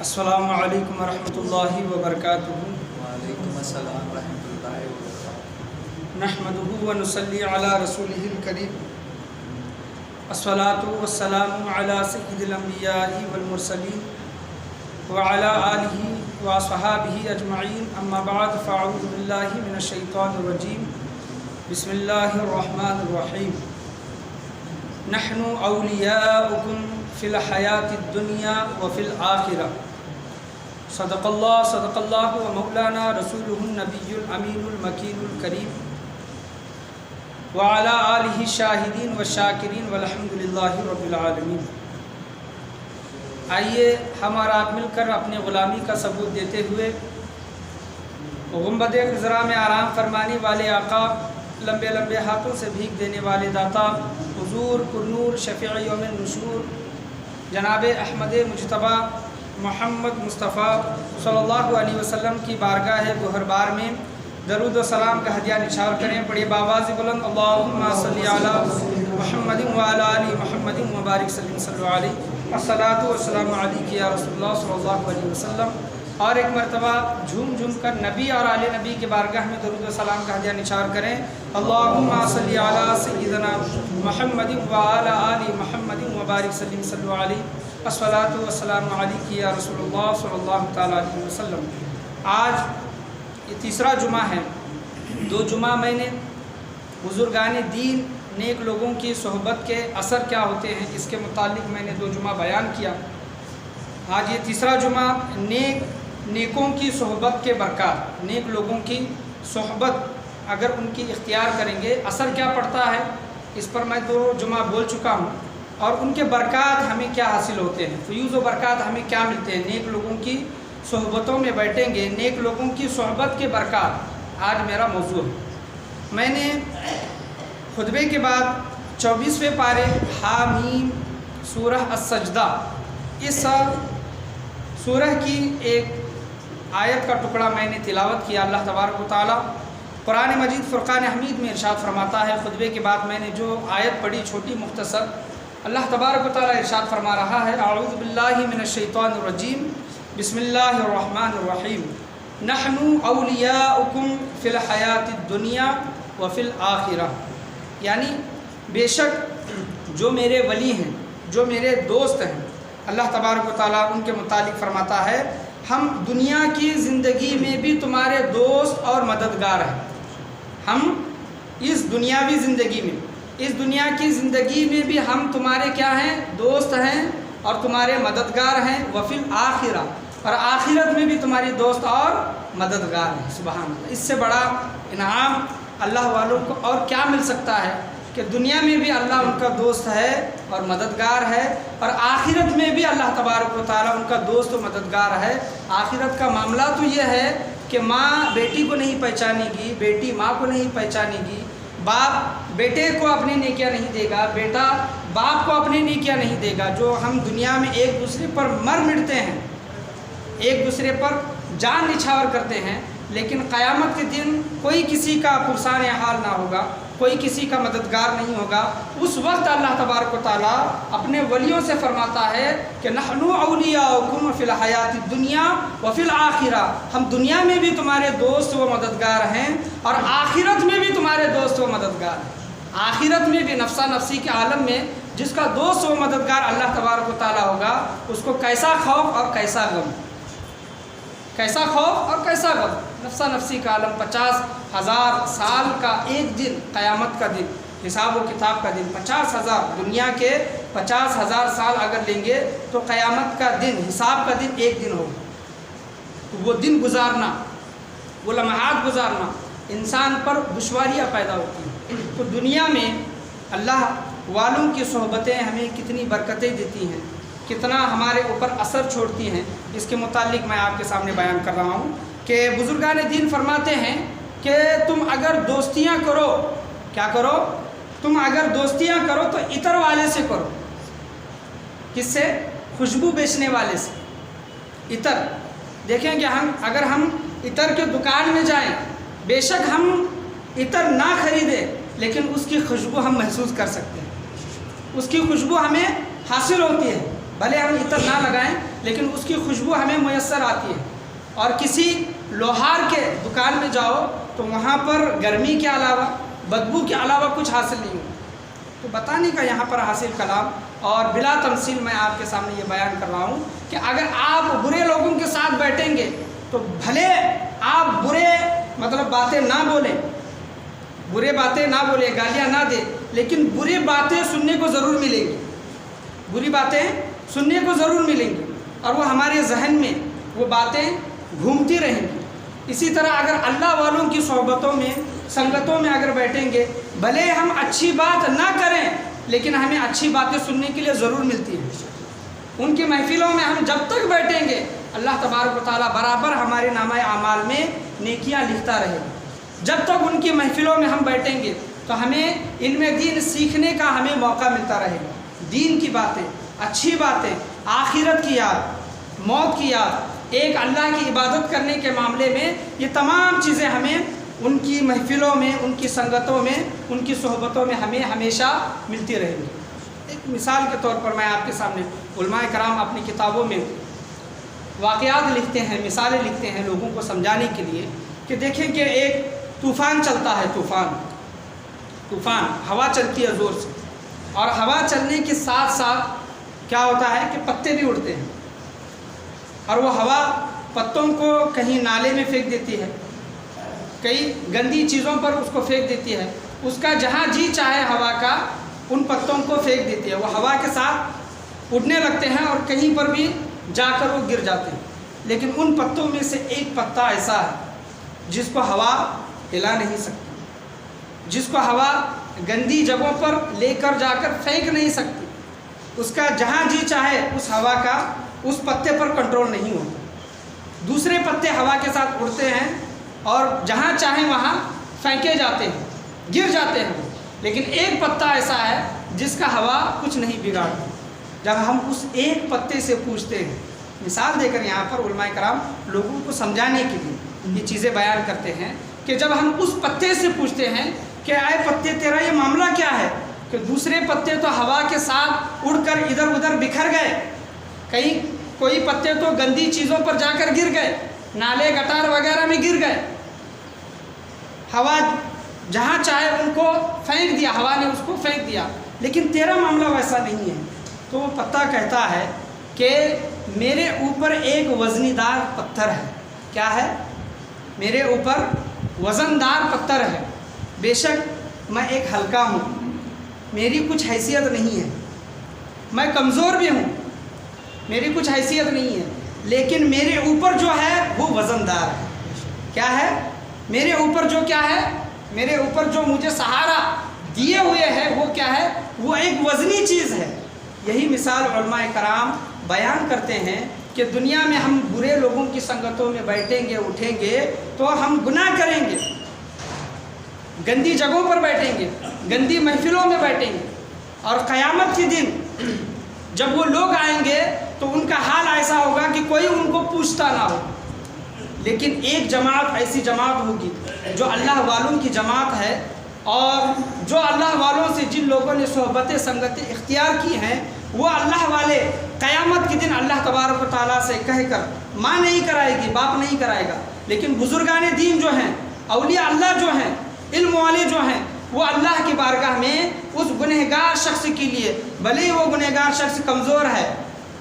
السلام علیکم ورحمۃ اللہ وبرکاتہ۔ وعلیکم السلام ورحمۃ اللہ وبرکاتہ۔ نحمدہ ونصلی علی رسولہ الکریم، الصلاۃ والسلام علی سید الانبیاء والمرسلین وعلی آلہ واصحابہ اجمعین، اما بعد فاعوذ باللہ من الشیطان الرجیم، بسم اللہ الرحمن الرحیم۔ نحن اولیاؤکم فی الحیاۃ الدنیا وفی الآخرہ، صدق اللہ و مولانا رسولہ النبی الامین المکین الکریم، وعلی آلہ الشاہدین والشاکرین والحمد للہ رب العالمین۔ آئیے ہم اور آپ مل کر اپنے غلامی کا ثبوت دیتے ہوئے گنبد خضرا میں آرام فرمانے والے آقا، لمبے لمبے ہاتھوں سے بھیک دینے والے داتا، حضور پرنور شفیع یوم النشور جناب احمد مجتبیٰ محمد مصطفیٰ صلی اللہ علیہ وسلم کی بارگاہ گوہربار میں درود و سلام کا ہدیہ نچھاور کریں۔ پڑھیے بآواز بلند، اللہم صلی علی محمد وعلی آل محمد وبارک صلی علیہ، الصلاۃ والسلام علیک یا رسول اللہ صلی اللہ علیہ وسلم۔ اور ایک مرتبہ جھوم جھوم کر نبی اور آل نبی کے بارگاہ میں درود و سلام کا ہدیہ نچھاور کریں۔ اللہم صلی علی سیدنا محمد وعلی آل محمد وبارک صلی علیہ، الصلاۃ والسلام علیک یا رسول اللہ صلی اللہ تعالیٰ علیہ وسلم۔ آج یہ تیسرا جمعہ ہے۔ 2 جمعہ میں نے بزرگان دین، نیک لوگوں کی صحبت کے اثر کیا ہوتے ہیں، اس کے متعلق میں نے 2 جمعہ بیان کیا۔ آج یہ تیسرا جمعہ نیکوں کی صحبت کے برکات، نیک لوگوں کی صحبت اگر ان کی اختیار کریں گے اثر کیا پڑتا ہے، اس پر میں 2 جمعہ بول چکا ہوں، اور ان کے برکات ہمیں کیا حاصل ہوتے ہیں، فیوز و برکات ہمیں کیا ملتے ہیں نیک لوگوں کی صحبتوں میں بیٹھیں گے، نیک لوگوں کی صحبت کے برکات آج میرا موضوع ہے۔ میں نے خطبے کے بعد 24ویں پارے حامیم سورہ السجدہ، اس سورہ کی ایک آیت کا ٹکڑا میں نے تلاوت کیا۔ اللہ تبارک و تعالیٰ قرآن مجید فرقان حمید میں ارشاد فرماتا ہے، خطبے کے بعد میں نے جو آیت پڑھی چھوٹی مختصر، اللہ تبارک و تعالیٰ ارشاد فرما رہا ہے، اعوذ باللہ من الشیطان الرجیم، بسم اللہ الرحمن الرحیم۔ نحن اولیاؤکم فی الحیاۃ الدنیا وفی الآخرہ، یعنی بے شک جو میرے ولی ہیں، جو میرے دوست ہیں، اللہ تبارک و تعالیٰ ان کے متعلق فرماتا ہے، ہم دنیا کی زندگی میں بھی تمہارے دوست اور مددگار ہیں۔ ہم اس دنیاوی زندگی میں، اس دنیا کی زندگی میں بھی ہم تمہارے کیا ہیں، دوست ہیں اور تمہارے مددگار ہیں، وفی الآخرہ، اور آخرت میں بھی تمہاری دوست اور مددگار ہیں۔ سبحان اللہ، اس سے بڑا انعام اللہ والوں کو اور کیا مل سکتا ہے کہ دنیا میں بھی اللہ ان کا دوست ہے اور مددگار ہے، اور آخرت میں بھی اللہ تبارک و تعالیٰ ان کا دوست و مددگار ہے۔ آخرت کا معاملہ تو یہ ہے کہ ماں بیٹی کو نہیں پہچانے گی، بیٹی ماں کو نہیں پہچانے گی، باپ بیٹے کو اپنی نیکیاں نہیں دے گا، بیٹا باپ کو اپنی نیکیاں نہیں دے گا۔ جو ہم دنیا میں ایک دوسرے پر مر مٹتے ہیں، ایک دوسرے پر جان نچھاور کرتے ہیں، لیکن قیامت کے دن کوئی کسی کا پرسان حال نہ ہوگا، کوئی کسی کا مددگار نہیں ہوگا۔ اس وقت اللہ تبارک و تعالیٰ اپنے ولیوں سے فرماتا ہے کہ نحن اولیاؤکم فی الحیاۃ الدنیا وفی الآخرہ، ہم دنیا میں بھی تمہارے دوست و مددگار ہیں اور آخرت میں بھی تمہارے دوست و مددگار ہیں۔ آخرت میں بھی نفسا نفسی کے عالم میں جس کا دوست و مددگار اللہ تبارک و تعالیٰ ہوگا، اس کو کیسا خوف اور کیسا غم، کیسا خوف اور کیسا غم۔ نفسا نفسی کا عالم، 50,000 سال کا ایک دن، قیامت کا دن، حساب و کتاب کا دن، 50,000 دنیا کے 50,000 سال اگر لیں گے تو قیامت کا دن، حساب کا دن ایک دن ہوگا۔ تو وہ دن گزارنا، وہ لمحات گزارنا انسان پر دشواریاں پیدا ہوتی ہیں۔ تو دنیا میں اللہ والوں کی صحبتیں ہمیں کتنی برکتیں دیتی ہیں، کتنا ہمارے اوپر اثر چھوڑتی ہیں، اس کے متعلق میں آپ کے سامنے بیان کر رہا ہوں کہ بزرگان دین فرماتے ہیں کہ تم اگر دوستیاں کرو، کیا کرو، تم اگر دوستیاں کرو تو عطر والے سے کرو۔ کس سے؟ خوشبو بیچنے والے سے۔ عطر، دیکھیں کہ اگر ہم عطر کے دکان میں جائیں، بے شک ہم عطر نہ خریدیں لیکن اس کی خوشبو ہم محسوس کر سکتے ہیں، اس کی خوشبو ہمیں حاصل ہوتی ہے، بھلے ہم عطر نہ لگائیں لیکن اس کی خوشبو ہمیں میسر آتی ہے. اور کسی لوہار کے دکان میں جاؤ تو وہاں پر گرمی کے علاوہ بدبو کے علاوہ کچھ حاصل نہیں ہوگا. تو بتانے کا یہاں پر حاصل کلام اور بلا تمثیل میں آپ کے سامنے یہ بیان کر رہا ہوں کہ اگر آپ برے لوگوں کے ساتھ بیٹھیں گے تو بھلے آپ برے باتیں نہ بولیں، برے باتیں نہ بولیں، گالیاں نہ دیں، لیکن بری باتیں سننے کو ضرور ملیں گی، بری باتیں سننے کو ضرور ملیں گی اور وہ ہمارے ذہن میں وہ باتیں گھومتی رہیں گی. اسی طرح اگر اللہ والوں کی صحبتوں میں سنگتوں میں اگر بیٹھیں گے، بھلے ہم اچھی بات نہ کریں لیکن ہمیں اچھی باتیں سننے کے لیے ضرور ملتی ہیں. ان کی محفلوں میں ہم جب تک بیٹھیں گے اللہ تبارک و تعالیٰ برابر ہمارے نامہ اعمال میں نیکیاں لکھتا رہے گا. جب تک ان کی محفلوں میں ہم بیٹھیں گے تو ہمیں ان میں دین سیکھنے کا ہمیں موقع ملتا رہے گا. دین کی باتیں، اچھی باتیں، آخرت کی یاد، موت کی یاد، ایک اللہ کی عبادت کرنے کے معاملے میں یہ تمام چیزیں ہمیں ان کی محفلوں میں، ان کی سنگتوں میں، ان کی صحبتوں میں ہمیں ہمیشہ ملتی رہیں گی. ایک مثال کے طور پر میں آپ کے سامنے، علماء کرام اپنی کتابوں میں واقعات لکھتے ہیں، مثالیں لکھتے ہیں لوگوں کو سمجھانے کے لیے کہ دیکھیں کہ ایک طوفان چلتا ہے، طوفان ہوا چلتی ہے زور سے، اور ہوا چلنے کے ساتھ ساتھ کیا ہوتا ہے کہ پتے بھی اڑتے ہیں اور وہ ہوا پتوں کو کہیں نالے میں پھینک دیتی ہے، کئی گندی چیزوں پر اس کو پھینک دیتی ہے، اس کا جہاں جی چاہے ہوا کا ان پتوں کو پھینک دیتی ہے. وہ ہوا کے ساتھ اڑنے لگتے ہیں اور کہیں پر بھی جا کر وہ گر جاتے ہیں. لیکن ان پتوں میں سے ایک پتا ایسا ہے جس کو ہوا ہلا نہیں سکتی، جس کو ہوا گندی جگہوں پر لے کر جا کر پھینک نہیں سکتی. اس کا جہاں جی چاہے اس ہوا کا اس پتے پر کنٹرول نہیں ہوتا. دوسرے پتے ہوا کے ساتھ اڑتے ہیں اور جہاں چاہیں وہاں پھینکے جاتے ہیں، گر جاتے ہیں. لیکن ایک پتا ایسا ہے جس کا ہوا کچھ نہیں بگاڑتی. جب ہم اس ایک پتے سے پوچھتے ہیں، مثال دے کر یہاں پر علماء کرام لوگوں کو سمجھانے کے لیے یہ چیزیں بیان کرتے ہیں کہ جب ہم اس پتے سے پوچھتے ہیں کہ اے پتے تیرا یہ معاملہ کیا ہے، کہ دوسرے پتے تو ہوا کے ساتھ اڑ کر ادھر ادھر بکھر گئے، کہیں کوئی پتے تو گندی چیزوں پر جا کر گر گئے، نالے گٹار وغیرہ میں گر گئے، ہوا جہاں چاہے ان کو پھینک دیا، ہوا نے اس کو پھینک دیا، لیکن تیرا معاملہ ویسا نہیں ہے. تو وہ پتا کہتا ہے کہ میرے اوپر ایک وزنی دار پتھر ہے. کیا ہے؟ میرے اوپر وزن دار پتھر ہے. بے شک میں ایک ہلکا ہوں، میری کچھ حیثیت نہیں ہے، میں کمزور بھی ہوں، میری کچھ حیثیت نہیں ہے، لیکن میرے اوپر جو ہے وہ وزن دار ہے. کیا ہے؟ میرے اوپر جو کیا ہے، میرے اوپر جو مجھے سہارا دیے ہوئے ہے وہ کیا ہے؟ وہ ایک وزنی چیز ہے. یہی مثال علماء کرام بیان کرتے ہیں کہ دنیا میں ہم برے لوگوں کی سنگتوں میں بیٹھیں گے، اٹھیں گے تو ہم گناہ کریں گے، گندی جگہوں پر بیٹھیں گے، گندی محفلوں میں بیٹھیں گے، اور قیامت کے دن جب وہ لوگ آئیں گے تو ان کا حال ایسا ہوگا کہ کوئی ان کو پوچھتا نہ ہو. لیکن ایک جماعت ایسی جماعت ہوگی جو اللہ والوں کی جماعت ہے، اور جو اللہ والوں سے جن لوگوں نے صحبتیں سنگتیں اختیار کی ہیں وہ اللہ والے قیامت کے دن اللہ تبارک و تعالیٰ سے کہہ کر ماں نہیں کرائے گی، باپ نہیں کرائے گا، لیکن بزرگان دین جو ہیں، اولیاء اللہ جو ہیں، علم والے جو ہیں، وہ اللہ کی بارگاہ میں اس گنہگار شخص کے لیے، بھلے وہ گنہگار شخص کمزور ہے،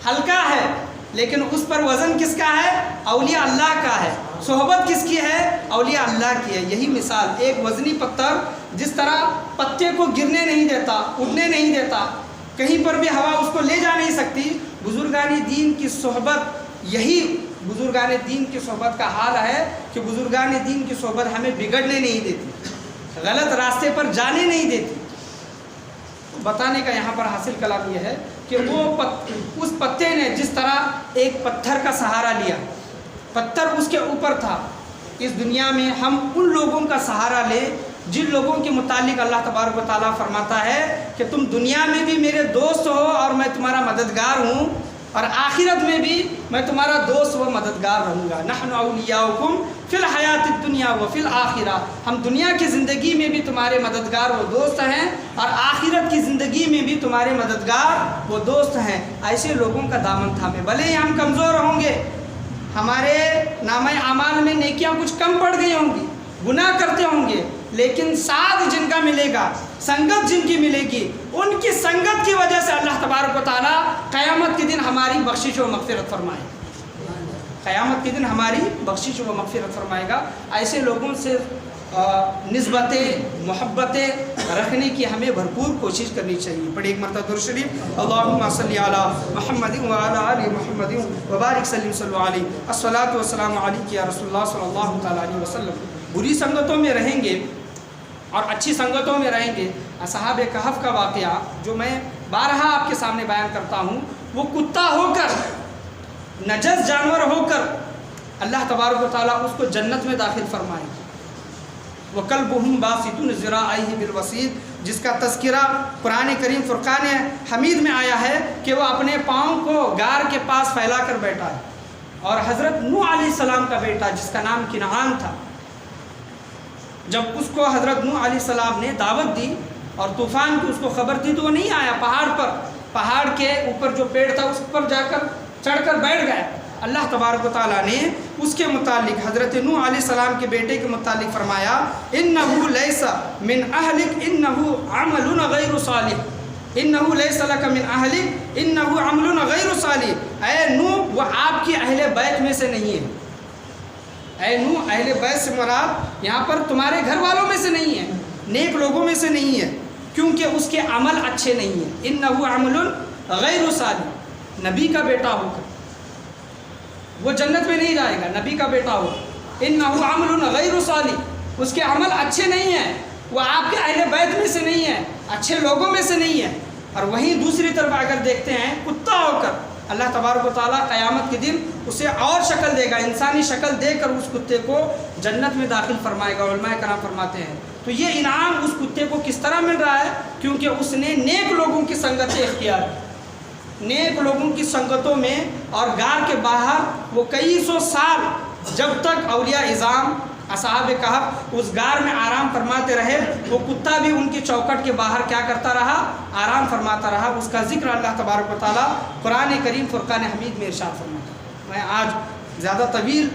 ہلکا ہے، لیکن اس پر وزن کس کا ہے؟ اولیاء اللہ کا ہے. صحبت کس کی ہے؟ اولیاء اللہ کی ہے. یہی مثال ایک وزنی پتھر جس طرح پتے کو گرنے نہیں دیتا، اڑنے نہیں دیتا، کہیں پر بھی ہوا اس کو لے جا نہیں سکتی، بزرگان دین کی صحبت، یہی بزرگان دین کی صحبت کا حال ہے کہ بزرگان دین کی صحبت ہمیں بگڑنے نہیں دیتی، غلط راستے پر جانے نہیں دیتی. بتانے کا یہاں پر حاصل کلام یہ ہے کہ وہ اس پتے نے جس طرح ایک پتھر کا سہارا لیا، پتھر اس کے اوپر تھا. اس دنیا میں ہم ان لوگوں کا سہارا لیں جن لوگوں کے متعلق اللہ تبارک و تعالیٰ فرماتا ہے کہ تم دنیا میں بھی میرے دوست ہو اور میں تمہارا مددگار ہوں، اور آخرت میں بھی میں تمہارا دوست و مددگار رہوں گا۔ نحن اولیاؤکم فی الحیات الدنیا و فی الآخرہ، ہم دنیا کی زندگی میں بھی تمہارے مددگار و دوست ہیں اور آخرت کی زندگی میں بھی تمہارے مددگار و دوست ہیں۔ ایسے لوگوں کا دامن تھامے، بھلے ہی ہم کمزور ہوں گے، ہمارے نامہ اعمال میں نیکیاں کچھ کم پڑ گئی ہوں گی، گناہ کرتے ہوں گے، لیکن ساتھ جن کا ملے گا، سنگت جن کی ملے گی، ان کی سنگت کی وجہ سے اللہ تبارک و تعالیٰ قیامت کے دن ہماری بخشش و مغفرت فرمائے گا۔ قیامت کے دن ہماری بخشش و مغفرت فرمائے گا۔ ایسے لوگوں سے نسبتیں، محبتیں رکھنے کی ہمیں بھرپور کوشش کرنی چاہیے۔ پڑھیں ایک مرتبہ درود شریف، اللہم صلی علی محمد وعلی آل محمد وبارک سلم صلی علیہ، الصلاۃ والسلام علیک یا رسول اللہ صلی اللہ تعالیٰ علیہ وسلم۔ بری سنگتوں میں رہیں گے اور اچھی سنگتوں میں رہیں گے۔ اصحاب کہف کا واقعہ جو میں بارہا آپ کے سامنے بیان کرتا ہوں، وہ کتا ہو کر، نجس جانور ہو کر اللہ تبارک و تعالیٰ اس کو جنت میں داخل فرمائے گا۔ وَكَلْبُهُمْ بَاسِطٌ ذِرَاعَيْهِ بِالْوَصِيدِ، جس کا تذکرہ قرآن کریم فرقان حمید میں آیا ہے کہ وہ اپنے پاؤں کو غار کے پاس پھیلا کر بیٹھا ہے۔ اور حضرت نوح علیہ السلام کا بیٹا جس کا نام کنعان تھا، جب اس کو حضرت نوح علیہ السلام نے دعوت دی اور طوفان کی اس کو خبر دی تو وہ نہیں آیا پہاڑ پر، پہاڑ کے اوپر جو پیڑ تھا اس پر جا کر چڑھ کر بیٹھ گیا۔ اللہ تبارک و تعالیٰ نے اس کے متعلق حضرت نوح علیہ السلام کے بیٹے کے متعلق فرمایا، انہ لیس من اہلک انہ عمل غیر صالح، انہ لیس لک من اہلک انہ عمل غیر صالح، اے نوح وہ آپ کی اہل بیت میں سے نہیں ہے۔ اے نوح، اہل بیت سے مراد یہاں پر تمہارے گھر والوں میں سے نہیں ہے، نیک لوگوں میں سے نہیں ہے، کیونکہ اس کے عمل اچھے نہیں ہیں۔ انہ عمل غیر صالح، نبی کا بیٹا ہو کر وہ جنت میں نہیں جائے گا، نبی کا بیٹا ہو۔ انہ عمل غیر صالح، اس کے عمل اچھے نہیں ہیں، وہ آپ کے اہل بیت میں سے نہیں ہے، اچھے لوگوں میں سے نہیں ہے۔ اور وہیں دوسری طرف اگر دیکھتے ہیں کتا ہو کر، اللہ تبارک و تعالیٰ قیامت کے دن اسے اور شکل دے گا، انسانی شکل دے کر اس کتے کو جنت میں داخل فرمائے گا۔ علماء کرام فرماتے ہیں تو یہ انعام اس کتے کو کس طرح مل رہا ہے؟ کیونکہ اس نے نیک لوگوں کی سنگتیں اختیار کی، نیک لوگوں کی سنگتوں میں، اور غار کے باہر وہ کئی سو سال جب تک اولیاء اعظام اصحاب کہف اس غار میں آرام فرماتے رہے، وہ کتا بھی ان کی چوکٹ کے باہر کیا کرتا رہا؟ آرام فرماتا رہا۔ اس کا ذکر اللہ تبارک و تعالیٰ قرآن کریم فرقان حمید میں ارشاد فرماتا ہے۔ میں آج زیادہ طویل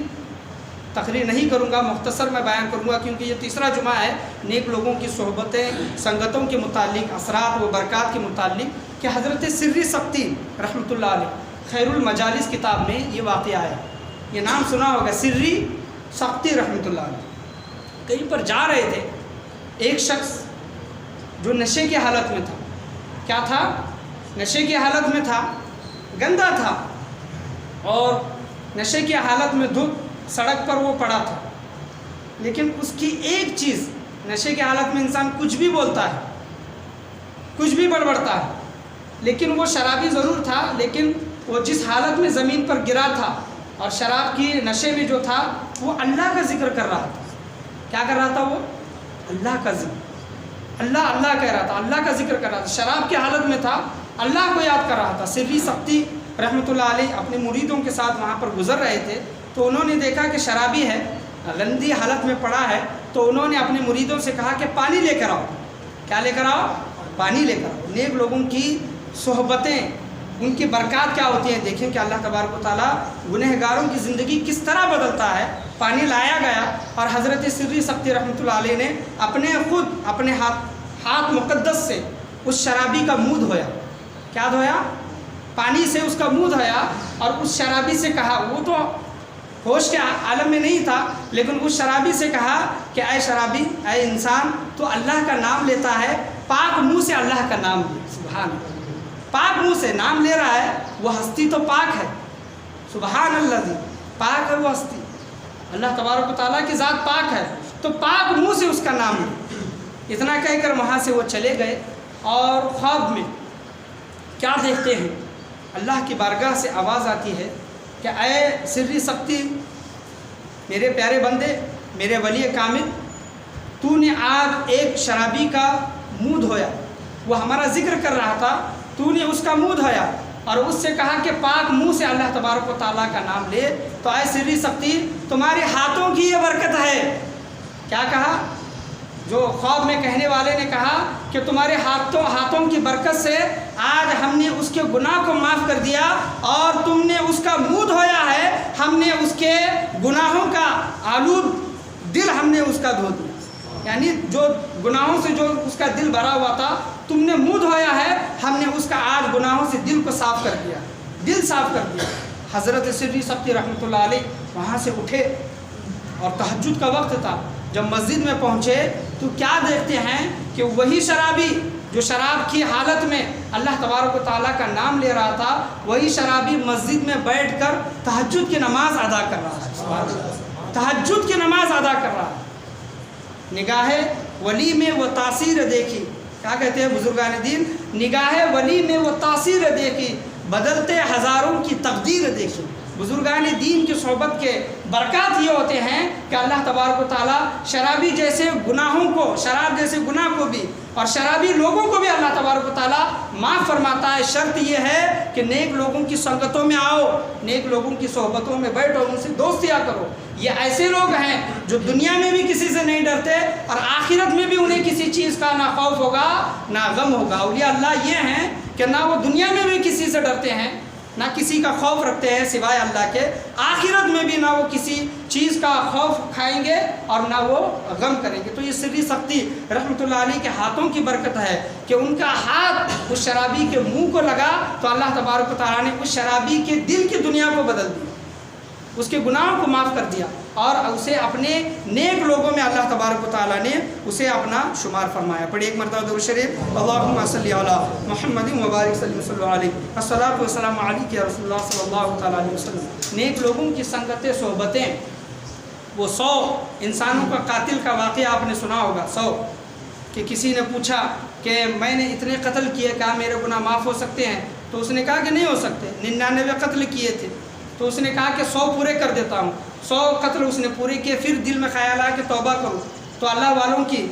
تقریر نہیں کروں گا، مختصر میں بیان کروں گا، کیونکہ یہ تیسرا جمعہ ہے نیک لوگوں کی صحبتیں، سنگتوں کے متعلق، اثرات و برکات کے متعلق، کہ حضرت سری سبتی رحمۃ اللہ علیہ خیر المجالس کتاب میں یہ واقعہ آیا۔ یہ نام سنا ہوگا، سری سبتی رحمۃ اللہ علیہ کہیں پر جا رہے تھے، ایک شخص جو نشے کی حالت میں تھا، کیا تھا؟ نشے کی حالت میں تھا، گندا تھا، اور نشے کی حالت میں دھوپ سڑک پر وہ پڑا تھا۔ لیکن اس کی ایک چیز، نشے کی حالت میں انسان کچھ بھی بولتا ہے، کچھ بھی بڑبڑتا ہے، لیکن وہ شرابی ضرور تھا، لیکن وہ جس حالت میں زمین پر گرا تھا اور شراب کی نشے میں جو تھا، وہ اللہ کا ذکر کر رہا تھا۔ کیا کر رہا تھا وہ؟ اللہ کا ذکر، اللہ اللہ کہہ رہا تھا، اللہ کا ذکر کر رہا تھا، شراب کی حالت میں تھا، اللہ کو یاد کر رہا تھا۔ سری سبتی رحمۃ اللہ علیہ اپنے مریدوں کے ساتھ وہاں پر گزر رہے تھے، تو انہوں نے دیکھا کہ شرابی ہے، گندی حالت میں پڑا ہے، تو انہوں نے اپنے مریدوں سے کہا کہ پانی لے کر آؤ۔ کیا لے کر آؤ؟ پانی لے کر آؤ۔ نیک لوگوں کی صحبتیں، ان کی برکات کیا ہوتی ہیں، دیکھیں کہ اللہ تبارک و تعالیٰ گنہگاروں کی زندگی کس طرح بدلتا ہے۔ پانی لایا گیا اور حضرت سری سبتی رحمۃ اللہ علیہ نے اپنے ہاتھ مقدس سے اس شرابی کا منہ دھویا۔ کیا دھویا؟ پانی سے اس کا منہ دھویا، اور اس شرابی سے کہا، وہ تو ہوش کے عالم میں نہیں تھا، لیکن اس شرابی سے کہا کہ اے شرابی، اے انسان، تو اللہ کا نام لیتا ہے، پاک منہ سے اللہ کا نام لے۔ سبحان اللہ، پاک منہ سے نام لے رہا ہے، وہ ہستی تو پاک ہے، سبحان اللہ، پاک ہے وہ ہستی، اللہ تبارک و تعالیٰ کی ذات پاک ہے، تو پاک منہ سے اس کا نام لے۔ اتنا کہہ کر وہاں سے وہ چلے گئے، اور خواب میں کیا دیکھتے ہیں؟ اللہ کی بارگاہ سے آواز آتی ہے کہ اے سری سبتی، میرے پیارے بندے، میرے ولی کامل، تو نے آج ایک شرابی کا منہ دھویا، وہ ہمارا ذکر کر رہا تھا، تو نے اس کا منہ دھویا، اور اس سے کہا کہ پاک منہ سے اللہ تبارک و تعالیٰ کا نام لے تو اے سری سختی تمہارے ہاتھوں کی یہ برکت ہے۔ کیا کہا؟ جو خواب میں کہنے والے نے کہا کہ تمہارے ہاتھوں کی برکت سے آج ہم نے اس کے گناہ کو معاف کر دیا اور تم نے اس کا منہ دھویا ہے، ہم نے اس کے گناہوں کا آلود دل ہم نے اس کا دھو دیا، یعنی جو گناہوں سے جو اس کا دل بھرا ہوا تھا تم نے منہ دھویا ہے، ہم نے اس کا آج گناہوں سے دل کو صاف کر دیا، دل صاف کر دیا۔ حضرت سری سختی رحمۃ اللہ علیہ وہاں سے اٹھے اور تہجد کا وقت تھا، جب مسجد میں پہنچے تو کیا دیکھتے ہیں کہ وہی شرابی جو شراب کی حالت میں اللہ تبارک و تعالیٰ کا نام لے رہا تھا، وہی شرابی مسجد میں بیٹھ کر تہجد کی نماز ادا کر رہا ہے، تہجد کی نماز ادا کر رہا ہے۔ نگاہ ولی میں وہ تاثیر دیکھی، کیا کہتے ہیں بزرگان دین؟ نگاہ ولی میں وہ تاثیر دیکھی، بدلتے ہزاروں کی تقدیر دیکھی۔ بزرگان دین کی صحبت کے برکات یہ ہوتے ہیں کہ اللہ تبارک و تعالیٰ شرابی جیسے گناہوں کو، شراب جیسے گناہ کو بھی اور شرابی لوگوں کو بھی اللہ تبارک و تعالیٰ معاف فرماتا ہے۔ شرط یہ ہے کہ نیک لوگوں کی سنگتوں میں آؤ، نیک لوگوں کی صحبتوں میں بیٹھو، ان سے دوستیاں کرو۔ یہ ایسے لوگ ہیں جو دنیا میں بھی کسی سے نہیں ڈرتے اور آخرت میں بھی انہیں کسی چیز کا نہ خوف ہوگا نہ غم ہوگا۔ اولیاء اللہ یہ ہیں کہ نہ وہ دنیا میں بھی کسی سے ڈرتے ہیں، نہ کسی کا خوف رکھتے ہیں سوائے اللہ کے، آخرت میں بھی نہ وہ کسی چیز کا خوف کھائیں گے اور نہ وہ غم کریں گے۔ تو یہ سری سختی رحمۃ اللہ علیہ کے ہاتھوں کی برکت ہے کہ ان کا ہاتھ اس شرابی کے منہ کو لگا تو اللہ تبارک و تعالیٰ نے اس شرابی کے دل کی دنیا کو بدل دیا، اس کے گناہوں کو معاف کر دیا اور اسے اپنے نیک لوگوں میں اللہ تبارک و تعالیٰ نے اسے اپنا شمار فرمایا۔ پڑھیے ایک مرتبہ درود شریف، اللہم صلی علی محمد وبارک صلی اللہ علیہ الصلاۃ والسلام علیک یا رسول اللہ صلی اللہ تعالیٰ علیہ وسلم۔ نیک لوگوں کی سنگتیں، صحبتیں، وہ 100 انسانوں کا قاتل کا واقعہ آپ نے سنا ہوگا، 100 کہ کسی نے پوچھا کہ میں نے اتنے قتل کیے، کیا میرے گناہ معاف ہو سکتے ہیں؟ تو اس نے کہا کہ نہیں ہو سکتے، 99 قتل کیے تھے۔ تو اس نے کہا کہ 100 پورے کر دیتا ہوں، 100 قتل اس نے پورے کیے۔ پھر دل میں خیال آیا کہ توبہ کروں، تو اللہ والوں کی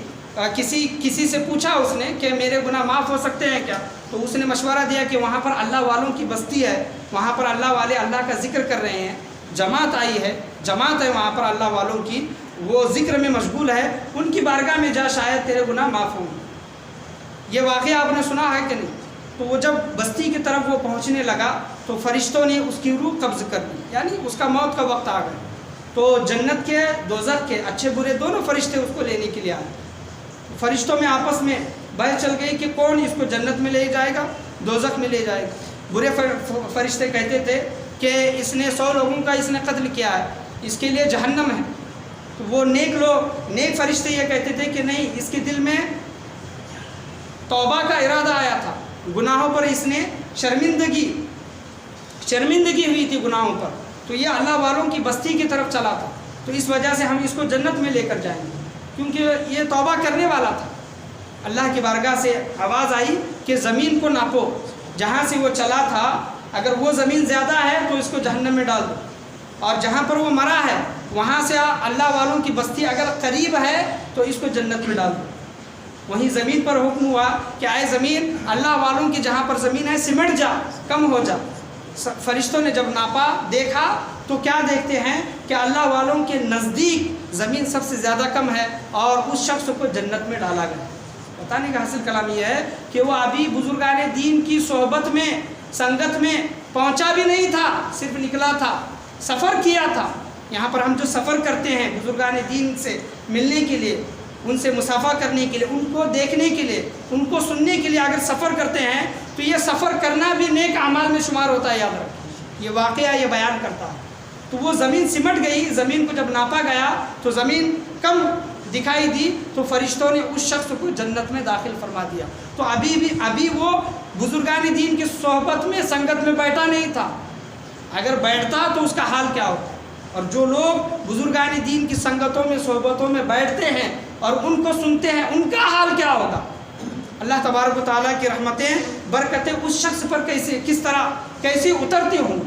کسی سے پوچھا اس نے کہ میرے گناہ معاف ہو سکتے ہیں کیا؟ تو اس نے مشورہ دیا کہ وہاں پر اللہ والوں کی بستی ہے، وہاں پر اللہ والے اللہ کا ذکر کر رہے ہیں، جماعت آئی ہے، جماعت ہے وہاں پر اللہ والوں کی، وہ ذکر میں مشغول ہے، ان کی بارگاہ میں جا، شاید تیرے گناہ معاف ہوں گے۔ یہ واقعہ آپ نے سنا ہے کہ نہیں؟ تو وہ جب بستی کی طرف وہ پہنچنے لگا تو فرشتوں نے اس کی روح قبض کر دی، یعنی اس کا موت کا وقت آ گیا۔ تو جنت کے دوزخ کے اچھے برے دونوں فرشتے اس کو لینے کے لیے آئے۔ فرشتوں میں آپس میں بحث چل گئی کہ کون اس کو جنت میں لے جائے گا، دوزخ میں لے جائے گا۔ برے فرشتے کہتے تھے کہ اس نے 100 لوگوں کا اس نے قتل کیا ہے، اس کے لیے جہنم ہے۔ تو وہ نیک فرشتے یہ کہتے تھے کہ نہیں، اس کے دل میں توبہ کا ارادہ آیا تھا، گناہوں پر اس نے شرمندگی ہوئی تھی گناہوں پر، تو یہ اللہ والوں کی بستی کی طرف چلا تھا، تو اس وجہ سے ہم اس کو جنت میں لے کر جائیں گے، کیونکہ یہ توبہ کرنے والا تھا۔ اللہ کی بارگاہ سے آواز آئی کہ زمین کو ناپو، جہاں سے وہ چلا تھا اگر وہ زمین زیادہ ہے تو اس کو جہنم میں ڈال دو، اور جہاں پر وہ مرا ہے وہاں سے اللہ والوں کی بستی اگر قریب ہے تو اس کو جنت میں ڈال دو۔ وہیں زمین پر حکم ہوا کہ اے زمین، اللہ والوں کی جہاں پر زمین ہے سمٹ جا، کم ہو جا۔ فرشتوں نے جب ناپا، دیکھا تو کیا دیکھتے ہیں کہ اللہ والوں کے نزدیک زمین سب سے زیادہ کم ہے اور اس شخص کو جنت میں ڈالا گیا۔ بتانے کا حاصل کلام یہ ہے کہ وہ ابھی بزرگان دین کی صحبت میں، سنگت میں پہنچا بھی نہیں تھا، صرف نکلا تھا، سفر کیا تھا۔ یہاں پر ہم جو سفر کرتے ہیں بزرگان دین سے ملنے کے لیے، ان سے مصافحہ کرنے کے لیے، ان کو دیکھنے کے لیے، ان کو سننے کے لیے اگر سفر کرتے ہیں تو یہ سفر کرنا بھی نیک اعمال میں شمار ہوتا ہے، یاد رکھیں۔ یہ واقعہ یہ بیان کرتا ہے۔ تو وہ زمین سمٹ گئی، زمین کو جب ناپا گیا تو زمین کم دکھائی دی، تو فرشتوں نے اس شخص کو جنت میں داخل فرما دیا۔ تو ابھی وہ بزرگان دین کی صحبت میں، سنگت میں بیٹھا نہیں تھا، اگر بیٹھتا تو اس کا حال کیا ہوتا۔ اور جو لوگ بزرگان دین کی سنگتوں میں، صحبتوں میں بیٹھتے ہیں اور ان کو سنتے ہیں، ان کا حال کیا ہوگا۔ اللہ تبارک و تعالیٰ کی رحمتیں، برکتیں اس شخص پر کیسی اترتی ہوں۔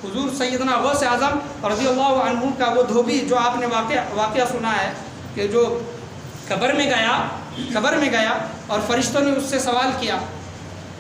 حضور سیدنا غوث اعظم رضی اللہ عنہ کا وہ دھوبی جو آپ نے واقعہ سنا ہے کہ جو قبر میں گیا اور فرشتوں نے اس سے سوال کیا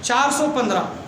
415,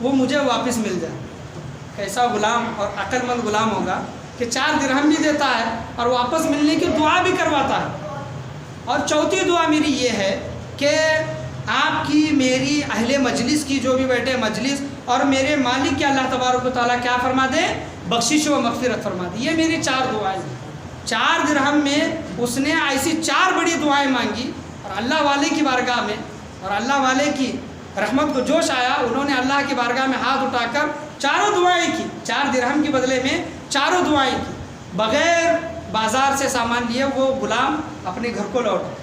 وہ مجھے واپس مل جائے۔ کیسا غلام اور عقل مند غلام ہوگا کہ 4 درہم بھی دیتا ہے اور واپس ملنے کی دعا بھی کرواتا ہے۔ اور چوتھی دعا میری یہ ہے کہ آپ کی میری اہل مجلس کی جو بھی بیٹھے مجلس اور میرے مالک کے اللہ تبارک و تعالیٰ کیا فرما دے؟ بخشش و مغفرت فرما دے۔ یہ میری 4 دعائیں ہیں۔ 4 درہم میں اس نے ایسی 4 بڑی دعائیں مانگی اور اللہ والے کی بارگاہ میں، اور اللہ والے کی رحمت کو جوش آیا، انہوں نے اللہ کی بارگاہ میں ہاتھ اٹھا کر 4 دعائیں کی۔ 4 درہم کے بدلے میں 4 دعائیں کی، بغیر بازار سے سامان لیے وہ غلام اپنے گھر کو لوٹا۔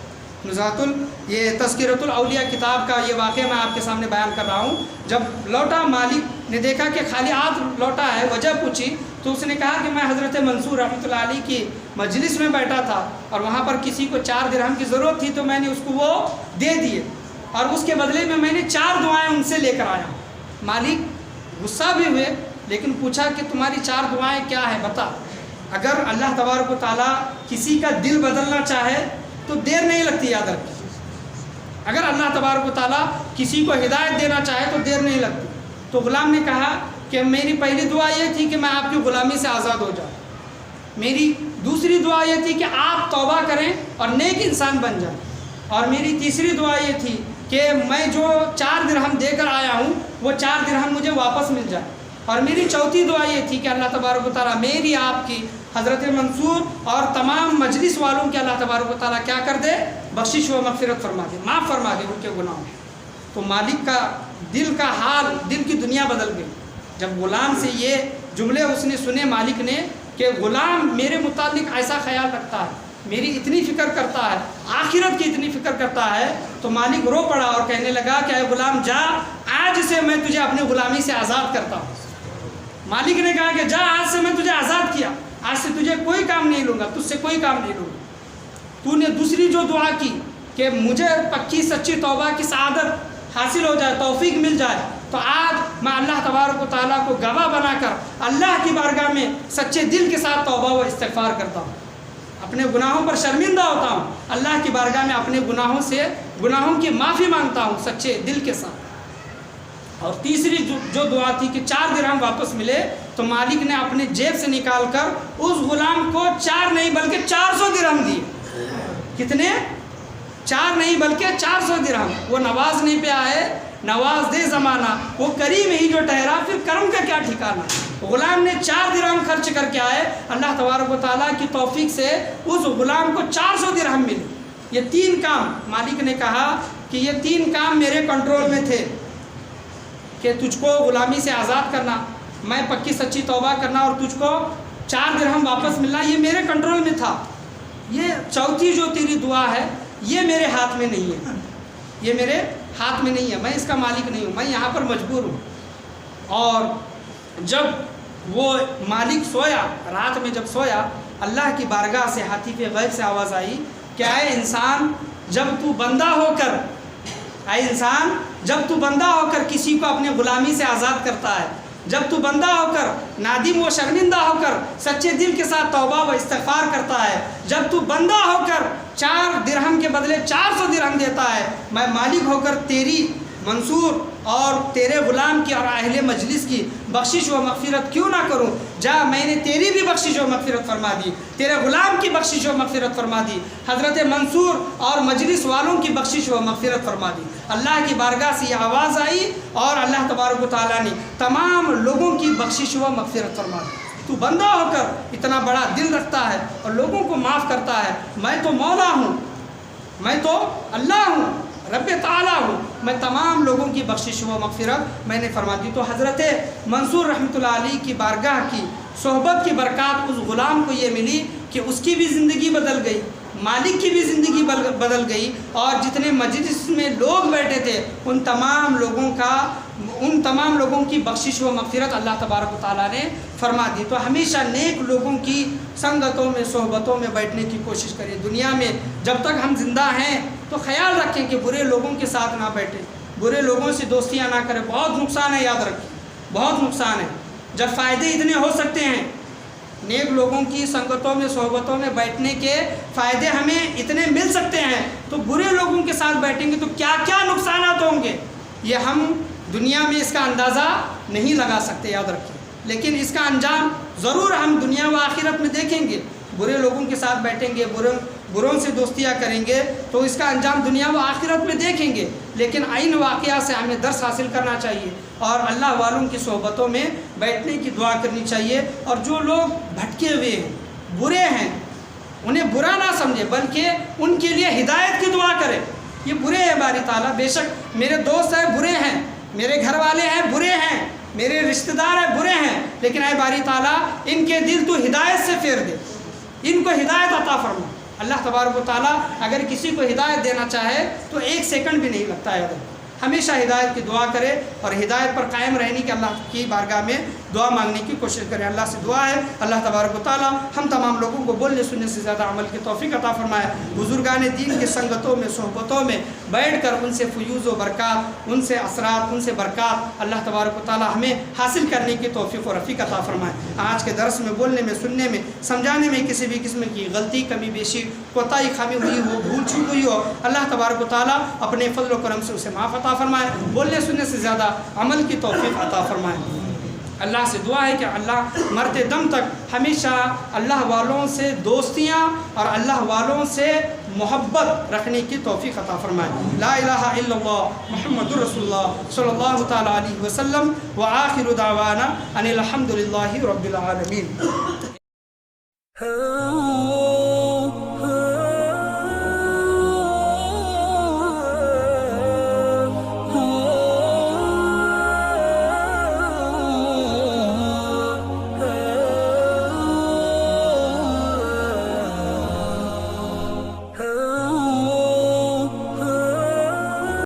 یہ تذکرۃ الاولیاء کتاب کا یہ واقعہ میں آپ کے سامنے بیان کر رہا ہوں۔ جب لوٹا، مالک نے دیکھا کہ خالی ہاتھ لوٹا ہے، وجہ پوچھی تو اس نے کہا کہ میں حضرت منصور رحمۃ اللہ علیہ کی مجلس میں بیٹھا تھا اور وہاں پر کسی کو 4 درہم کی ضرورت تھی تو میں نے اس کو وہ دے دیے، اور اس کے بدلے میں نے 4 دعائیں ان سے لے کر آیا۔ مالک غصہ بھی ہوئے لیکن پوچھا کہ تمہاری 4 دعائیں کیا ہے، بتا۔ اگر اللہ تبارک و تعالیٰ کسی کا دل بدلنا چاہے تو دیر نہیں لگتی، یاد رکھیے۔ اگر اللہ تبارک و تعالیٰ کسی کو ہدایت دینا چاہے تو دیر نہیں لگتی۔ تو غلام نے کہا کہ میری پہلی دعا یہ تھی کہ میں آپ کی غلامی سے آزاد ہو جاؤں، میری دوسری دعا یہ تھی کہ آپ توبہ کریں اور نیک انسان بن جائیں، اور میری تیسری دعا یہ تھی کہ میں جو 4 درہم دے کر آیا ہوں وہ 4 درہم مجھے واپس مل جائے، اور میری چوتھی دعا یہ تھی کہ اللہ تبارک و تعالیٰ میری، آپ کی، حضرت منصور اور تمام مجلس والوں کے اللہ تبارک و تعالیٰ کیا کر دے؟ بخشش و مغفرت فرما دے، معاف فرما دے ان کے گناہوں۔ تو مالک کا دل کا حال، دل کی دنیا بدل گئی جب غلام سے یہ جملے اس نے سنے مالک نے کہ غلام میرے متعلق ایسا خیال رکھتا ہے، میری اتنی فکر کرتا ہے، آخرت کی اتنی فکر کرتا ہے۔ تو مالک رو پڑا اور کہنے لگا کہ اے غلام جا، آج سے میں تجھے اپنی غلامی سے آزاد کرتا ہوں۔ مالک نے کہا کہ جا، آج سے میں تجھے آزاد کیا، آج سے تجھے کوئی کام نہیں لوں گا، تجھ سے کوئی کام نہیں لوں گا۔ تو نے دوسری جو دعا کی کہ مجھے پکی سچی توبہ کی سعادت حاصل ہو جائے، توفیق مل جائے، تو آج میں اللہ تبارک و تعالیٰ کو گواہ بنا کر اللہ کی بارگاہ میں سچے دل کے ساتھ توبہ و استغفار کرتا ہوں، اپنے گناہوں پر شرمندہ ہوتا ہوں، اللہ کی بارگاہ میں اپنے گناہوں کی معافی مانگتا ہوں سچے دل کے ساتھ۔ اور تیسری جو دعا تھی کہ 4 درہم واپس ملے، تو مالک نے اپنے جیب سے نکال کر اس غلام کو 4 نہیں بلکہ 400 درہم دیے۔ کتنے؟ 4 نہیں بلکہ 400 درہم۔ وہ نوازنے پہ آئے، نواز دے زمانہ، وہ کریم ہی جو ٹھہرا، پھر کرم کا کیا ٹھکانہ۔ غلام نے 4 درہم خرچ کر کے آئے، اللہ تبارک و تعالیٰ کی توفیق سے اس غلام کو 400 درہم ملے۔ یہ 3 کام مالک نے کہا کہ یہ 3 کام میرے کنٹرول میں تھے، کہ تجھ کو غلامی سے آزاد کرنا، میں پکی سچی توبہ کرنا، اور تجھ کو 4 درہم واپس ملنا، یہ میرے کنٹرول میں تھا۔ یہ چوتھی جو تیری دعا ہے یہ میرے ہاتھ میں نہیں ہے، یہ میرے ہاتھ میں نہیں ہے، میں اس کا مالک نہیں ہوں، میں یہاں پر مجبور ہوں۔ اور جب وہ مالک سویا، رات میں جب سویا، اللہ کی بارگاہ سے ہاتھی کے غیب سے آواز آئی کہ اے انسان، جب تو بندہ ہو کر، اے انسان جب تو بندہ ہو کر کسی کو اپنے غلامی سے آزاد کرتا ہے، جب تو بندہ ہو کر نادم و شرمندہ ہو کر سچے دل کے ساتھ توبہ و استغفار کرتا ہے، جب تو بندہ ہو کر 4 درہم کے بدلے 400 درہم دیتا ہے، میں مالک ہو کر تیری، منصور اور تیرے غلام کی اور اہل مجلس کی بخشش و مغفرت کیوں نہ کروں؟ جا، میں نے تیری بھی بخشش و مغفرت فرما دی، تیرے غلام کی بخشش و مغفرت فرما دی، حضرت منصور اور مجلس والوں کی بخشش و مغفرت فرما دی۔ اللہ کی بارگاہ سے یہ آواز آئی اور اللہ تبارک و تعالیٰ نے تمام لوگوں کی بخشش و مغفرت فرما دی۔ تو بندہ ہو کر اتنا بڑا دل رکھتا ہے اور لوگوں کو معاف کرتا ہے، میں تو مولا ہوں، میں تو اللہ ہوں، رب تعالیٰ ہوں، میں تمام لوگوں کی بخشش و مغفرت میں نے فرما دی۔ تو حضرت منصور رحمۃ اللہ علیہ کی بارگاہ کی صحبت کی برکات اس غلام کو یہ ملی کہ اس کی بھی زندگی بدل گئی، مالک کی بھی زندگی بدل گئی، اور جتنے مجلس میں لوگ بیٹھے تھے ان تمام لوگوں کی بخشش و مغفرت اللہ تبارک و تعالیٰ نے فرما دی۔ تو ہمیشہ نیک لوگوں کی سنگتوں میں، صحبتوں میں بیٹھنے کی کوشش کریں۔ دنیا میں جب تک ہم زندہ ہیں تو خیال رکھیں کہ برے لوگوں کے ساتھ نہ بیٹھیں، برے لوگوں سے دوستیاں نہ کریں، بہت نقصان ہے، یاد رکھیں، بہت نقصان ہے۔ جب فائدے اتنے ہو سکتے ہیں، نیک لوگوں کی سنگتوں میں، صحبتوں میں بیٹھنے کے فائدے ہمیں اتنے مل سکتے ہیں، تو برے لوگوں کے ساتھ بیٹھیں گے تو کیا کیا نقصانات ہوں گے، یہ ہم دنیا میں اس کا اندازہ نہیں لگا سکتے، یاد رکھیں، لیکن اس کا انجام ضرور ہم دنیا و آخرت میں دیکھیں گے۔ برے لوگوں کے ساتھ بیٹھیں گے، بروں سے دوستیاں کریں گے تو اس کا انجام دنیا و آخرت میں دیکھیں گے، لیکن عین واقعہ سے ہمیں درس حاصل کرنا چاہیے اور اللہ والوں کی صحبتوں میں بیٹھنے کی دعا کرنی چاہیے۔ اور جو لوگ بھٹکے ہوئے ہیں، برے ہیں، انہیں برا نہ سمجھے بلکہ ان کے لیے ہدایت کی دعا کرے۔ یہ برے ہیں باری تعالیٰ، بے شک میرے دوست ہیں برے ہیں، میرے گھر والے ہیں برے ہیں، میرے رشتہ دار ہیں برے ہیں، لیکن اے باری تعالیٰ ان کے دل تو ہدایت سے پھیر دے، ان کو ہدایت عطا فرما۔ اللہ تبارک و تعالیٰ اگر کسی کو ہدایت دینا چاہے تو 1 سیکنڈ بھی نہیں لگتا ہے، ہمیشہ ہدایت کی دعا کرے اور ہدایت پر قائم رہنے کی اللہ کی بارگاہ میں دعا مانگنے کی کوشش کریں۔ اللہ سے دعا ہے اللہ تبارک و تعالیٰ ہم تمام لوگوں کو بولنے سننے سے زیادہ عمل کی توفیق عطا فرمائے۔ بزرگان دین کی سنگتوں میں، صحبتوں میں بیٹھ کر ان سے فیوز و برکات، ان سے اثرات، ان سے برکات اللہ تبارک و تعالیٰ ہمیں حاصل کرنے کی توفیق و رفیق عطا فرمائے۔ آج کے درس میں بولنے میں، سننے میں، سمجھانے میں کسی بھی قسم کی غلطی، کمی بیشی، کوتاہی، خامی ہوئی ہو، بھول چوک ہوئی ہو، اللہ تبارک و تعالیٰ اپنے فضل و کرم سے اسے معاف عطا فرمائے، بولنے سننے سے زیادہ عمل کی توفیق عطا فرمائے۔ اللہ سے دعا ہے کہ اللہ مرتے دم تک ہمیشہ اللہ والوں سے دوستیاں اور اللہ والوں سے محبت رکھنے کی توفیق عطا فرمائے۔ لا الہ الا اللہ محمد رسول اللہ صلی اللہ تعالیٰ علیہ وسلم، وآخر دعوانا ان الحمد للہ رب العالمین۔